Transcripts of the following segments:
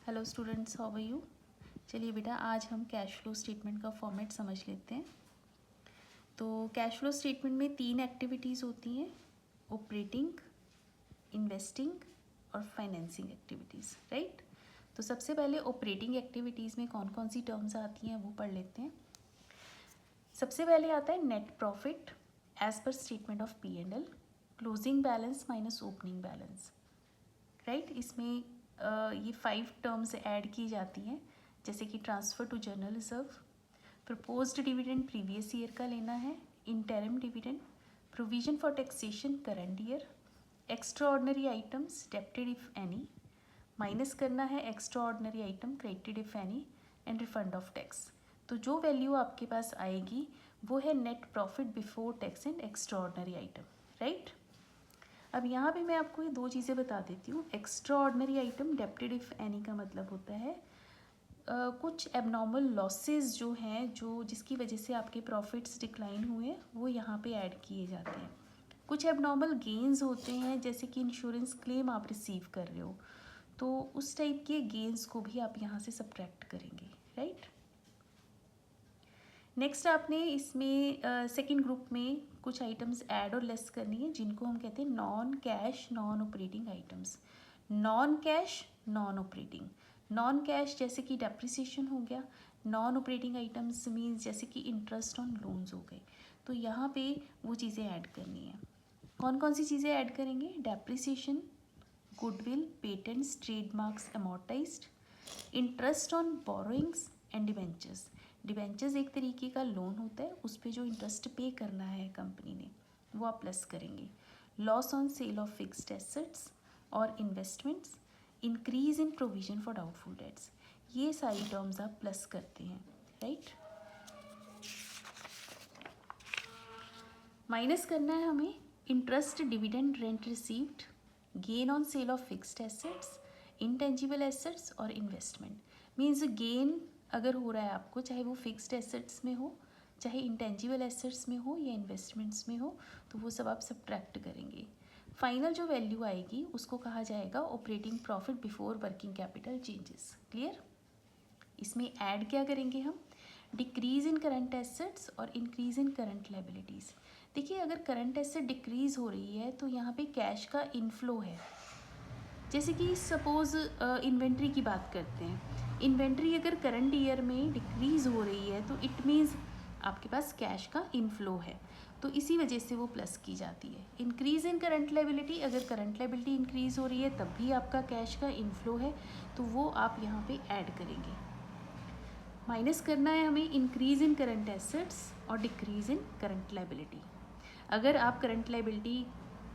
Hello students, how are you. चलिए बेटा, आज हम कैश फ्लो स्टेटमेंट का फॉर्मेट समझ लेते हैं। तो कैश फ्लो स्टेटमेंट में 3 एक्टिविटीज़ होती हैं: ऑपरेटिंग, इन्वेस्टिंग और फाइनेंसिंग एक्टिविटीज़, राइट। तो सबसे पहले ऑपरेटिंग एक्टिविटीज़ में कौन कौन सी टर्म्स आती हैं वो पढ़ लेते हैं। सबसे पहले आता है net profit as per statement of P&L, closing balance minus opening balance, right. इसमें ये 5 टर्म्स ऐड की जाती हैं, जैसे कि transfer to general reserve, proposed dividend previous year का लेना है, interim dividend, provision for taxation current year, extraordinary items debited if any, minus करना है extraordinary item credited if any, and refund of tax. तो जो value आपके पास आएगी वो है net profit before tax and extraordinary item, right. अब यहाँ पे मैं आपको ये 2 चीज़ें बता देती हूँ। Extraordinary item debited if any का मतलब होता है कुछ एबनॉर्मल लॉसेस जो हैं, जो जिसकी वजह से आपके प्रॉफिट्स डिक्लाइन हुए, वो यहाँ पे ऐड किए जाते हैं। कुछ एबनॉर्मल गेन्स होते हैं, जैसे कि इंश्योरेंस क्लेम आप रिसीव कर रहे हो, तो उस टाइप के गेन्स को भी आप यहाँ से सब्ट्रैक्ट करेंगे, राइट। नेक्स्ट आपने इसमें सेकंड ग्रुप में कुछ आइटम्स ऐड और लेस करनी है, जिनको हम कहते हैं non cash non operating items. Non cash non operating, non cash जैसे कि डेप्रिसिएशन हो गया, नॉन ऑपरेटिंग आइटम्स मीन्स जैसे कि इंटरेस्ट ऑन लोन्स हो गए। तो यहाँ पे वो चीज़ें ऐड करनी है। कौन कौन सी चीज़ें ऐड करेंगे? Depreciation, goodwill, patents, trademarks amortised, interest on borrowings and debentures. Debentures एक तरीके का लोन होता है, उस पर जो इंटरेस्ट पे करना है कंपनी ने, वो आप प्लस करेंगे। Loss on sale of fixed assets और investments, increase in provision for doubtful debts, ये सारी टर्म्स आप प्लस करते हैं, राइट। माइनस करना है हमें interest, dividend, rent received, gain on sale of fixed assets, intangible assets और इन्वेस्टमेंट। मीन्स गेन अगर हो रहा है आपको, चाहे वो फिक्स्ड एसेट्स में हो, चाहे इंटेंजिबल एसेट्स में हो या इन्वेस्टमेंट्स में हो, तो वो सब आप सब्ट्रैक्ट करेंगे। फाइनल जो वैल्यू आएगी उसको कहा जाएगा operating profit before working capital changes. Clear? इसमें ऐड क्या करेंगे हम? डिक्रीज इन करंट एसेट्स और इंक्रीज इन करंट लायबिलिटीज़। देखिए, अगर करंट एसेट डिक्रीज हो रही है तो यहाँ पे कैश का इनफ्लो है। जैसे कि सपोज इन्वेंट्री की बात करते हैं, इन्वेंट्री अगर करंट ईयर में डिक्रीज हो रही है तो इट मीन्स आपके पास कैश का इनफ्लो है, तो इसी वजह से वो प्लस की जाती है। इंक्रीज इन करंट लायबिलिटी, अगर करंट लायबिलिटी इंक्रीज हो रही है तब भी आपका कैश का इनफ्लो है, तो वो आप यहाँ पे ऐड करेंगे। माइनस करना है हमें इंक्रीज इन करंट एसेट्स और डिक्रीज इन करंट लायबिलिटी। अगर आप करंट लायबिलिटी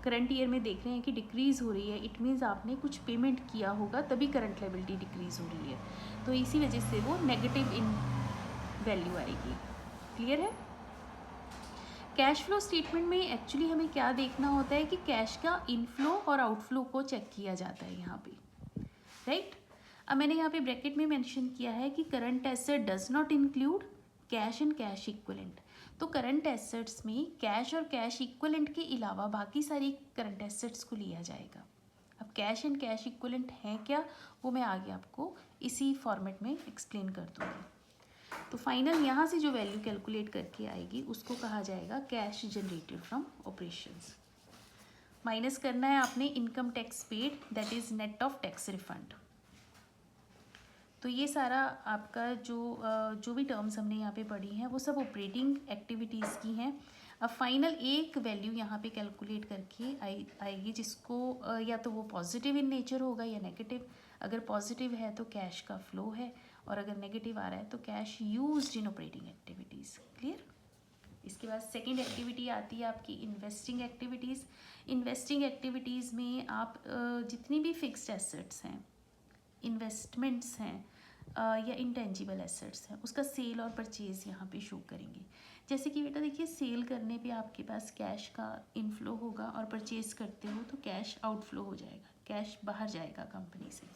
करंट ईयर में देख रहे हैं कि डिक्रीज हो रही है, इट मीन्स आपने कुछ पेमेंट किया होगा तभी करंट लायबिलिटी डिक्रीज हो रही है, तो इसी वजह से वो नेगेटिव इन वैल्यू आएगी। क्लियर है? कैश फ्लो स्टेटमेंट में एक्चुअली हमें क्या देखना होता है कि कैश का इनफ्लो और आउटफ्लो को चेक किया जाता है यहाँ पे, राइट। अब मैंने यहाँ पे ब्रैकेट में मेंशन किया है कि current asset does not include cash and cash equivalent. तो करंट एसेट्स में कैश और कैश इक्विवेलेंट के अलावा बाकी सारी करंट एसेट्स को लिया जाएगा। अब कैश एंड कैश इक्विवेलेंट है क्या, वो मैं आगे आपको इसी फॉर्मेट में एक्सप्लेन कर दूँगी। तो फाइनल यहाँ से जो वैल्यू कैलकुलेट करके आएगी उसको कहा जाएगा cash generated from operations. Minus करना है आपने income tax paid, that is net of tax refund. तो ये सारा आपका जो भी टर्म्स हमने यहाँ पे पढ़ी हैं वो सब ऑपरेटिंग एक्टिविटीज़ की हैं। अब फाइनल एक वैल्यू यहाँ पे कैलकुलेट करके आएगी, जिसको या तो वो पॉजिटिव इन नेचर होगा या नेगेटिव। अगर पॉजिटिव है तो कैश का फ्लो है, और अगर नेगेटिव आ रहा है तो cash used in operating activities. Clear? इसके बाद सेकेंड एक्टिविटी आती है आपकी इन्वेस्टिंग एक्टिविटीज़। इन्वेस्टिंग एक्टिविटीज़ में आप जितनी भी फिक्स्ड एसेट्स हैं, इन्वेस्टमेंट्स हैं या इंटेंजिबल एसेट्स हैं, उसका सेल और परचेज़ यहाँ पे शो करेंगे। जैसे कि बेटा देखिए, सेल करने पे आपके पास कैश का इनफ्लो होगा और परचेज़ करते हो तो कैश आउटफ्लो हो जाएगा, कैश बाहर जाएगा कंपनी से।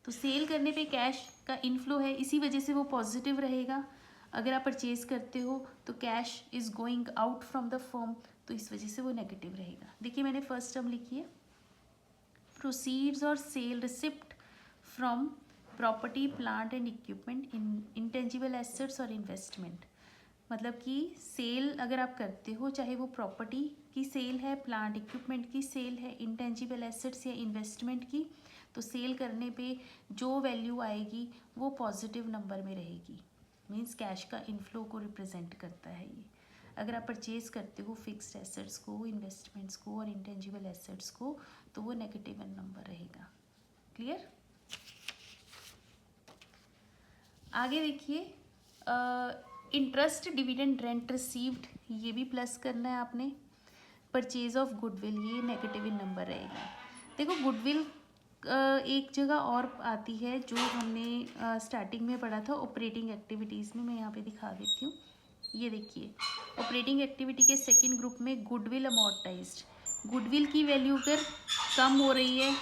तो सेल करने पे कैश का इनफ्लो है, इसी वजह से वो पॉजिटिव रहेगा। अगर आप परचेज़ करते हो तो cash is going out from the firm, तो इस वजह से वो नेगेटिव रहेगा। देखिए, मैंने फर्स्ट टर्म लिखी है, प्रोसीड्स और sale receipt from property, plant and equipment, intangible assets और इन्वेस्टमेंट। मतलब कि सेल अगर आप करते हो, चाहे वो प्रॉपर्टी की सेल है, प्लांट इक्विपमेंट की सेल है, इंटेंजिबल एसेट्स या इन्वेस्टमेंट की, तो सेल करने पे जो वैल्यू आएगी वो पॉजिटिव नंबर में रहेगी। मीन्स कैश का इनफ्लो को रिप्रेजेंट करता है ये। अगर आप परचेज करते हो फिक्स्ड एसेट्स को, इन्वेस्टमेंट्स को और इंटेंजिबल एसेट्स को, तो वो नेगेटिव नंबर रहेगा। क्लियर? आगे देखिए, इंटरेस्ट, डिविडेंड, रेंट रिसीव्ड, ये भी प्लस करना है आपने। परचेज ऑफ गुडविल, ये नेगेटिव नंबर रहेगा। देखो गुडविल एक जगह और आती है जो हमने स्टार्टिंग में पढ़ा था ऑपरेटिंग एक्टिविटीज़ में। मैं यहाँ पे दिखा देती हूँ, ये देखिए ऑपरेटिंग एक्टिविटी के सेकंड ग्रुप में गुडविल अमोर्टाइज्ड। गुडविल की वैल्यू अगर कम हो रही है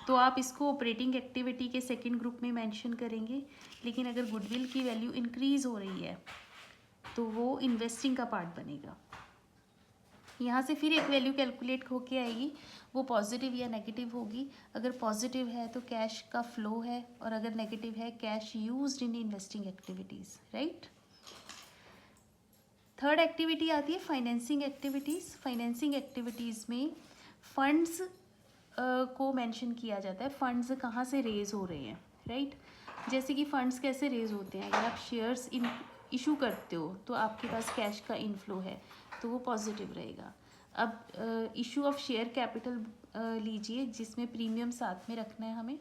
तो आप इसको ऑपरेटिंग एक्टिविटी के सेकंड ग्रुप में मेंशन करेंगे, लेकिन अगर गुडविल की वैल्यू इंक्रीज हो रही है तो वो इन्वेस्टिंग का पार्ट बनेगा। यहाँ से फिर एक वैल्यू कैलकुलेट होके आएगी, वो पॉजिटिव या नेगेटिव होगी। अगर पॉजिटिव है तो कैश का फ्लो है, और अगर नेगेटिव है cash used in investing activities, right. Third activity आती है फाइनेंसिंग एक्टिविटीज़। फाइनेंसिंग एक्टिविटीज़ में फंड्स को मेंशन किया जाता है, फंड्स कहाँ से रेज हो रहे हैं, राइट। जैसे कि फंड्स कैसे रेज होते हैं, अगर आप शेयर्स इशू करते हो तो आपके पास कैश का इनफ्लो है तो वो पॉजिटिव रहेगा। अब इशू ऑफ शेयर कैपिटल लीजिए, जिसमें प्रीमियम साथ में रखना है हमें।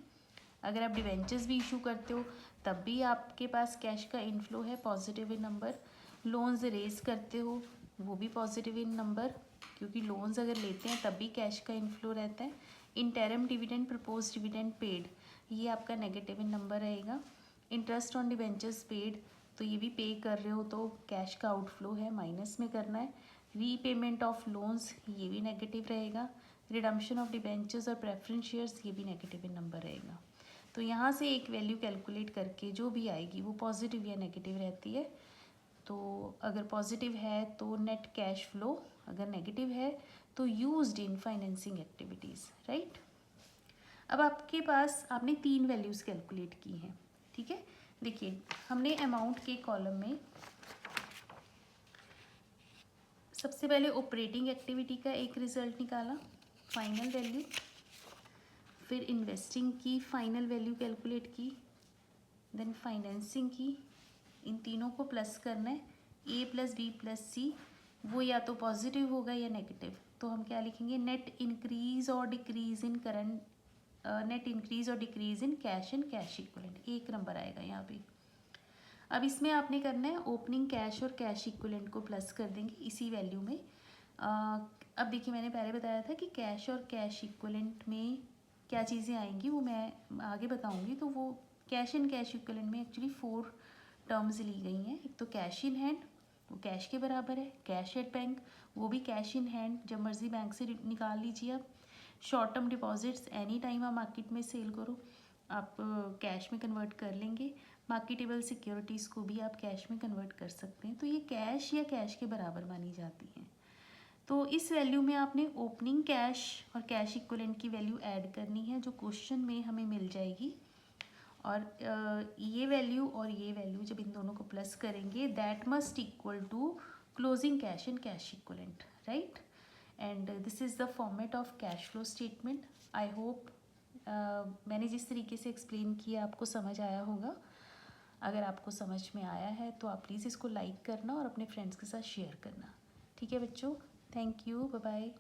अगर आप डिवेंचर्स भी इशू करते हो तब भी आपके पास कैश का इनफ्लो है, positive in number. Loans raise करते हो वो भी पॉजिटिव इन नंबर, क्योंकि लोन्स अगर लेते हैं तब भी कैश का इनफ्लो रहता है। Interim dividend, propose dividend paid, ये आपका नेगेटिव इन नंबर रहेगा। इंटरेस्ट ऑन डिवेंचर्स पेड, तो ये भी पे कर रहे हो तो कैश का आउटफ्लो है, माइनस में करना है। रीपेमेंट ऑफ लोन्स, ये भी नेगेटिव रहेगा। रिडम्पशन ऑफ डिवेंचर्स और प्रेफरेंस शेयर्स, ये भी नेगेटिव इन नंबर रहेगा। तो यहाँ से एक वैल्यू कैलकुलेट करके जो भी आएगी वो पॉजिटिव या नेगेटिव रहती है। तो अगर पॉजिटिव है तो नेट कैश फ्लो, अगर नेगेटिव है तो used in financing activities, right. अब आपके पास आपने 3 वैल्यूज़ कैलकुलेट की हैं, ठीक है। देखिए हमने अमाउंट के कॉलम में सबसे पहले ऑपरेटिंग एक्टिविटी का एक रिजल्ट निकाला, फाइनल वैल्यू। फिर इन्वेस्टिंग की फाइनल वैल्यू कैलकुलेट की, देन फाइनेंसिंग की। इन तीनों को प्लस करना है, ए प्लस बी प्लस सी, वो या तो पॉजिटिव होगा या नेगेटिव। तो हम क्या लिखेंगे, नेट इंक्रीज और decrease in current, net increase और decrease in cash and cash equivalent, एक नंबर आएगा यहाँ पे। अब इसमें आपने करना है ओपनिंग कैश और कैश इक्विवेलेंट को प्लस कर देंगे इसी वैल्यू में। अब देखिए मैंने पहले बताया था कि कैश और कैश इक्विवेलेंट में क्या चीज़ें आएंगी वो मैं आगे बताऊंगी। तो वो कैश एंड कैश इक्विवेलेंट में एक्चुअली 4 टर्म्स ली गई हैं। एक तो कैश इन हैंड, वो कैश के बराबर है। कैश एट बैंक, वो भी कैश इन हैंड, जब मर्जी बैंक से निकाल लीजिए आप। Short term deposits, any time आप मार्केट में सेल करो आप कैश में कन्वर्ट कर लेंगे। मार्केटेबल सिक्योरिटीज़ को भी आप कैश में कन्वर्ट कर सकते हैं, तो ये कैश या कैश के बराबर मानी जाती हैं। तो इस वैल्यू में आपने ओपनिंग कैश और कैश इक्विवेलेंट की वैल्यू ऐड करनी है जो क्वेश्चन में हमें मिल जाएगी। और ये वैल्यू और ये वैल्यू जब इन दोनों को प्लस करेंगे, that must equal to closing cash and cash equivalent, right. And this is the format of cash flow statement. I hope मैंने जिस तरीके से एक्सप्लेन किया आपको समझ आया होगा। अगर आपको समझ में आया है तो आप प्लीज़ इसको लाइक करना और अपने फ्रेंड्स के साथ शेयर करना, ठीक है बच्चों। Thank you, bye bye.